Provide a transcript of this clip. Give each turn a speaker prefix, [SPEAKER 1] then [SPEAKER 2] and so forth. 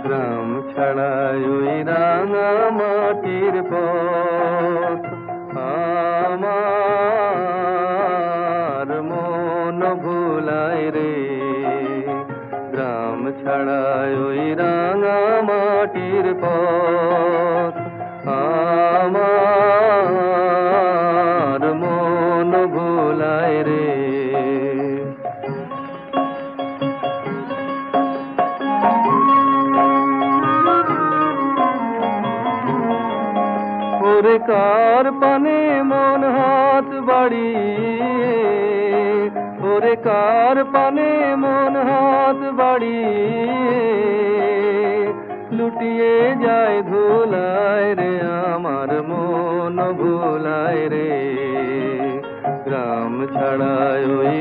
[SPEAKER 1] গ্রাম ছাড়াই ওই রাঙা মাটির পথ আমার মন ভুলায় রে। গ্রাম ছাড়াই ওই রাঙা মাটির পথ আমার মন ভুলায় রে। ওরে কার পানে মন হাত বাড়িয়ে, ওরে কার পানে মন হাত বাড়িয়ে লুটিয়ে যায় ধুলায় রে, আমার মন ভুলায় রে। গ্রাম ছাড়ায় ওই